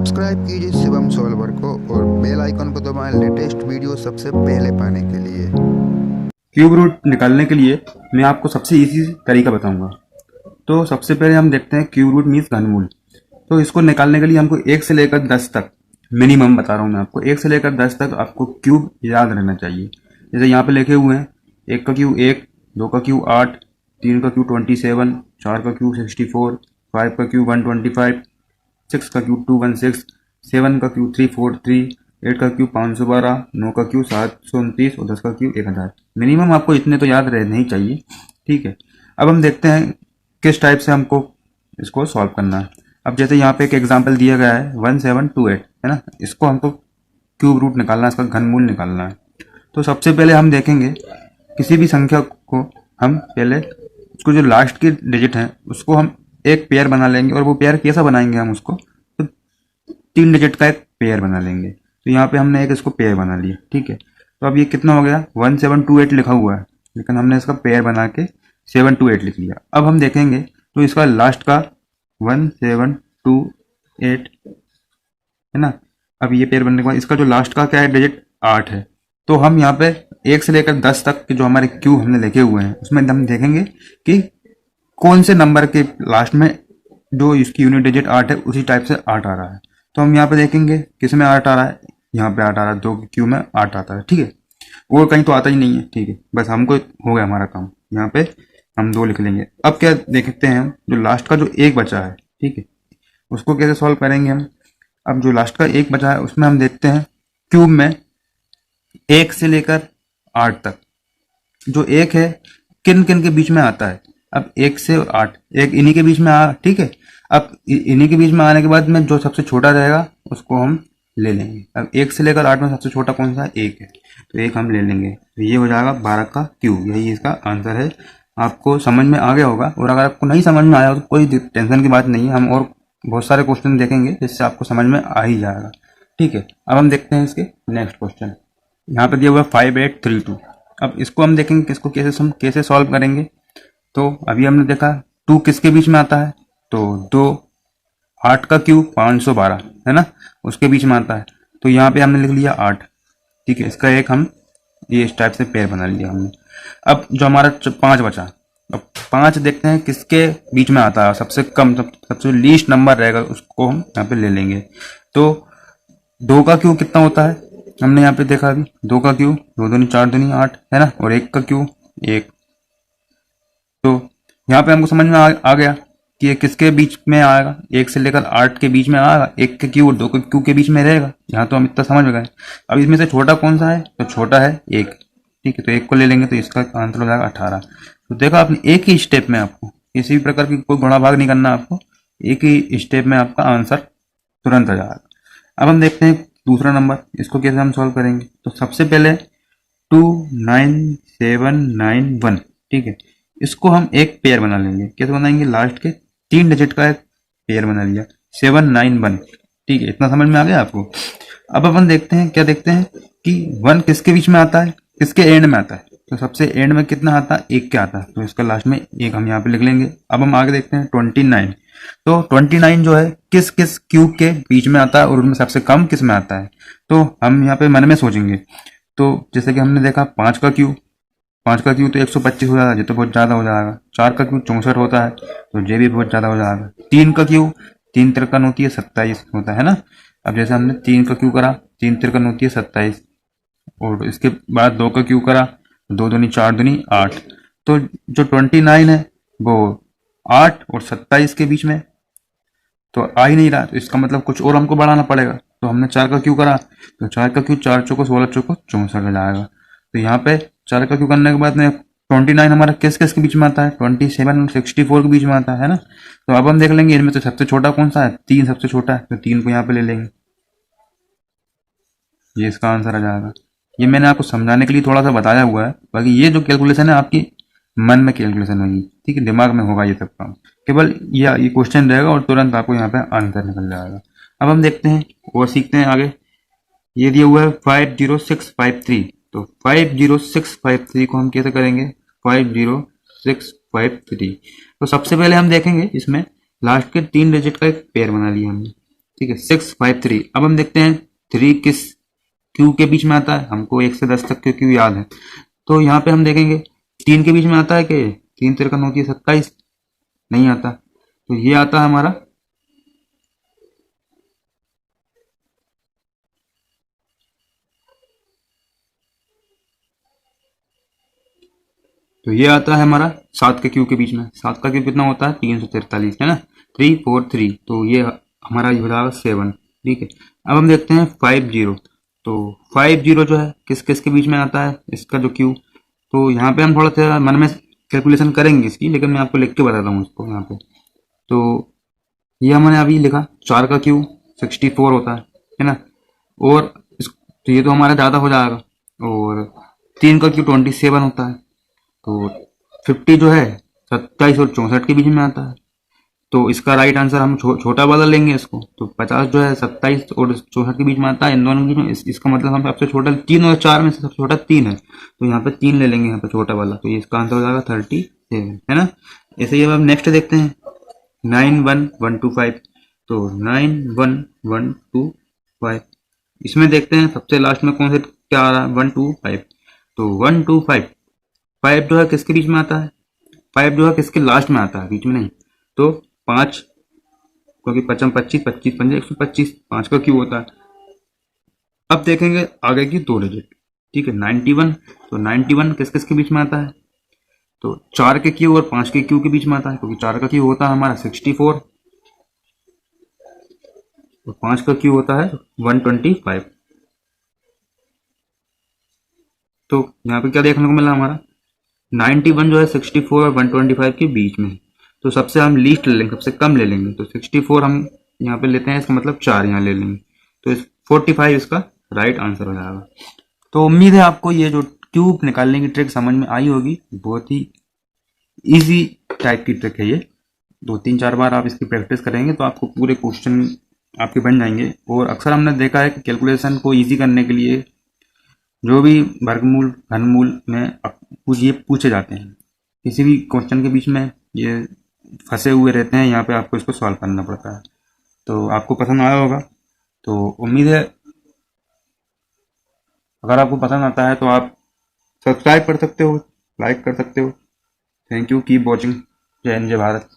Subscribe कीजिए Shivam solver को और बेल आइकन को दबाएं लेटेस्ट वीडियो सबसे पहले पाने के लिए। क्यूब रूट निकालने के लिए मैं आपको सबसे इजी तरीका बताऊंगा। तो सबसे पहले हम देखते हैं क्यूब रूट मीन्स घनमूल। तो इसको निकालने के लिए हमको 1 से लेकर 10 तक मिनिमम बता रहा हूँ मैं आपको, 1 से लेकर 10 तक आपको क्यूब याद रहना चाहिए। जैसे यहाँ पे लिखे हुए हैं 1 का क्यूब 1, 2 का क्यूब 8, 3 का क्यूब 27, 4 का क्यूब 64, 5 का क्यूब 125, 6 का क्यूब 216, 7 का क्यूब 343, 8 का क्यूब 512, 9 का क्यूब 729 और 10 का क्यूब 1000। मिनिमम आपको इतने तो याद रहने ही चाहिए। ठीक है, अब हम देखते हैं किस टाइप से हमको इसको सॉल्व करना है। अब जैसे यहाँ पे एक एग्जांपल दिया गया है 1728, है ना, इसको हमको क्यूब रूट निकालना है, इसका घनमूल निकालना है। तो सबसे पहले हम देखेंगे किसी भी संख्या को हम पहले उसको जो लास्ट की डिजिट है उसको हम एक पेयर बना लेंगे। और वो पेयर कैसा बनाएंगे हम उसको, तो 3 डिजिट का एक पेयर बना लेंगे। तो यहाँ पे हमने एक इसको पेयर बना लिया। ठीक है, तो अब ये कितना हो गया, 1728 लिखा हुआ है, लेकिन हमने इसका पेयर बना के 728 लिख लिया। अब हम देखेंगे तो इसका लास्ट का 1728 है ना। अब ये पेयर बनने के बाद इसका जो लास्ट का क्या है डिजिट 8 है। तो हम यहाँ पे 1 से लेकर 10 तक के जो हमारे क्यूब हमने लिखे हुए हैं उसमें हम देखेंगे कि कौन से नंबर के लास्ट में जो इसकी यूनिट डिजिट 8 है उसी टाइप से 8 आ रहा है। तो हम यहाँ पे देखेंगे किस में 8 आ रहा है, यहाँ पे 8 आ रहा है, 2 के क्यूब में 8 आता है। ठीक है, और कहीं तो आता ही नहीं है। ठीक है, बस हमको हो गया हमारा काम, यहाँ पे हम 2 लिख लेंगे। अब क्या देखते हैं हम, जो लास्ट का जो 1 बचा है, ठीक है, उसको कैसे सॉल्व करेंगे हम। अब जो लास्ट का 1 बचा है उसमें हम देखते हैं क्यूब में 1 से लेकर 8 तक जो 1 है किन किन के बीच में आता है। अब 1 से 8 एक इन्हीं के बीच में आ, ठीक है। अब इन्हीं के बीच में आने के बाद में जो सबसे छोटा रहेगा उसको हम ले लेंगे। अब 1 से लेकर 8 में सबसे छोटा कौन सा है, 1 है, तो 1 हम ले लेंगे। तो ये हो जाएगा 12 का क्यूब, यही इसका आंसर है। आपको समझ में आ गया होगा, और अगर आपको नहीं समझ में आया तो कोई टेंशन की बात नहीं है, हम और बहुत सारे क्वेश्चन देखेंगे जिससे आपको समझ में आ ही जाएगा। ठीक है, अब हम देखते हैं इसके नेक्स्ट क्वेश्चन। यहाँ पे दिया हुआ 5832। अब इसको हम देखेंगे कि इसको कैसे सॉल्व करेंगे। तो अभी हमने देखा 2 किसके बीच में आता है, तो 2 8 का क्यूब 512 है ना, उसके बीच में आता है। तो यहाँ पे हमने लिख लिया 8। ठीक है, इसका एक हम ये इस टाइप से पेयर बना लिया हमने। अब जो हमारा 5 बचा, अब 5 देखते हैं किसके बीच में आता है, सबसे कम सबसे लीस्ट नंबर रहेगा उसको हम यहाँ पे ले लेंगे। तो 2 का क्यूब कितना होता है, हमने यहाँ पे देखा अभी 2 का क्यूब 2 दूनी 4 दूनी 8 है ना, और 1 का क्यूब 1। तो यहाँ पे हमको समझ में आ गया कि ये किसके बीच में आएगा, 1 से लेकर 8 के बीच में आएगा, 1 के क्यूब और 2 के क्यूब के बीच में रहेगा। यहाँ तो हम इतना समझ गए। अब इसमें से छोटा कौन सा है, तो छोटा है 1। ठीक है, तो 1 को ले लेंगे, तो इसका आंसर हो जाएगा 18। तो देखा आपने, एक ही स्टेप में आपको किसी भी प्रकार की कोई गुणा भाग नहीं करना, आपको एक ही स्टेप में आपका आंसर तुरंत आ जाएगा। अब हम देखते हैं दूसरा नंबर, इसको कैसे हम सॉल्व करेंगे। तो सबसे पहले 29791, ठीक है, इसको हम एक पेयर बना लेंगे। कैसे बनाएंगे, लास्ट के 3 डिजिट का एक पेयर बना लिया 791। ठीक है, इतना समझ में आ गया आपको। अब अपन देखते हैं, क्या देखते हैं कि 1 किसके बीच में आता है, किसके एंड में आता है। तो सबसे एंड में कितना आता है, 1 क्या आता है, तो इसका लास्ट में 1 हम यहाँ पे लिख लेंगे। अब हम आगे देखते हैं 29। तो 29 जो है किस किस क्यूब के बीच में आता है और उनमें सबसे कम किस में आता है। तो हम यहाँ पे मन में सोचेंगे। तो जैसे कि हमने देखा 5 का क्यूब तो 125 हो जाता है, ये तो बहुत ज्यादा हो जाएगा। 4 का क्यूब 64 होता है, तो ये भी बहुत ज्यादा हो जाएगा। 3 का क्यूब 3 तिरकन होती है 27 होता है ना। अब जैसे हमने 3 का क्यूब करा, 3 तिरकन होती है 27, और इसके बाद 2 का क्यूब करा, 2 दूनी 4 दूनी 8। तो जो 29 है वो 8 और 27 के बीच में तो आ ही नहीं रहा, तो इसका मतलब कुछ और हमको बढ़ाना पड़ेगा। तो हमने 4 का क्यूब करा, तो 4 का क्यूब 4 चौको 16 चौको 64 हो जाएगा। तो यहाँ पे 4 का क्यूब करने के बाद में 29 हमारा किस किस के बीच में आता है, 27 और 64 के बीच में आता है ना। तो अब हम देख लेंगे इनमें से सबसे छोटा कौन सा है, 3 सबसे छोटा है, तो 3 को यहाँ पे ले लेंगे, ये इसका आंसर आ जाएगा। ये मैंने आपको समझाने के लिए थोड़ा सा बताया हुआ है, बाकी ये जो कैलकुलेशन है आपकी मन में कैलकुलेशन होगी। ठीक है, दिमाग में होगा ये सब काम, केवल ये क्वेश्चन रहेगा और तुरंत आपको यहाँ पे आंसर निकल जाएगा। अब हम देखते हैं और सीखते हैं आगे। ये दिया हुआ है 50653। तो 50653 को हम कैसे करेंगे, 50653। तो सबसे पहले हम देखेंगे इसमें लास्ट के 3 डिजिट का एक पेयर बना लिया हमने। ठीक है 653। अब हम देखते हैं 3 किस क्यू के बीच में आता है। हमको 1 से 10 तक के क्यू याद है, तो यहाँ पे हम देखेंगे 3 के बीच में आता है कि 3 तिरका 9 की 27, नहीं आता। तो ये आता है हमारा तो ये आता है हमारा 7 के क्यू के बीच में। 7 का क्यू कितना होता है 343, है ना, 343। तो ये हमारा ये हो जाएगा 7। ठीक है, अब हम देखते हैं 50। तो 50 जो है किस किस के बीच में आता है इसका जो क्यू। तो यहाँ पे हम थोड़ा सा मन में कैलकुलेशन करेंगे इसकी, लेकिन मैं आपको लिख के बताता हूँ इसको यहाँ पे। तो ये हमने अभी लिखा 4 का क्यू 64 होता है ना, और तो ये तो हमारा ज़्यादा हो जाएगा। और 3 का क्यू 27 होता है। तो 50 जो है 27 और 64 के बीच में आता है। तो इसका राइट आंसर हम छोटा वाला लेंगे इसको। तो 50 जो है 27 और 64 के बीच में आता है, इन दोनों के बीच में। इसका मतलब हम सबसे छोटा 3 और 4 में से सबसे छोटा 3 है, तो यहाँ पे 3 ले लेंगे यहाँ पे छोटा वाला। तो ये इसका आंसर हो जाएगा 37, है ना। ऐसे ही अब हम नेक्स्ट देखते हैं 91125। तो 91125 इसमें देखते हैं सबसे लास्ट में कौन से क्या आ रहा है 125। तो 125 5 जो है किसके बीच में आता है, 5 जो है किसके लास्ट में आता है, बीच में नहीं। तो 5, क्योंकि 55 25 25 पंजे 125, 5 का क्यू होता है। अब देखेंगे आगे की 2 डिजिट। ठीक है 91। तो 91 किस किस के बीच में आता है, तो 4 के क्यू और 5 के क्यू के बीच में आता है, क्योंकि 4 का क्यू होता है हमारा 64 और 5 का क्यू होता है 125। तो यहाँ पे क्या देखने को मिला हमारा 91 जो है 64 और 125 के बीच में। तो सबसे हम लीस्ट ले लेंगे, सबसे कम ले लेंगे। तो 64 हम यहाँ पे लेते हैं, इसका मतलब 4 यहाँ ले लेंगे। तो इस 45 इसका राइट आंसर हो जाएगा। तो उम्मीद है आपको ये जो क्यूब निकालने की ट्रिक समझ में आई होगी। बहुत ही इजी टाइप की ट्रिक है ये। 2-3-4 बार आप इसकी प्रैक्टिस करेंगे तो आपको पूरे क्वेश्चन आपके बन जाएंगे। और अक्सर हमने देखा है कि कैलकुलेशन को ईजी करने के लिए जो भी वर्गमूल घनमूल में ये पूछे जाते हैं, किसी भी क्वेश्चन के बीच में ये फंसे हुए रहते हैं, यहाँ पे आपको इसको सॉल्व करना पड़ता है। तो आपको पसंद आया होगा। तो उम्मीद है अगर आपको पसंद आता है तो आप सब्सक्राइब कर सकते हो, लाइक कर सकते हो। Thank you, keep watching. जय हिंद, जय भारत।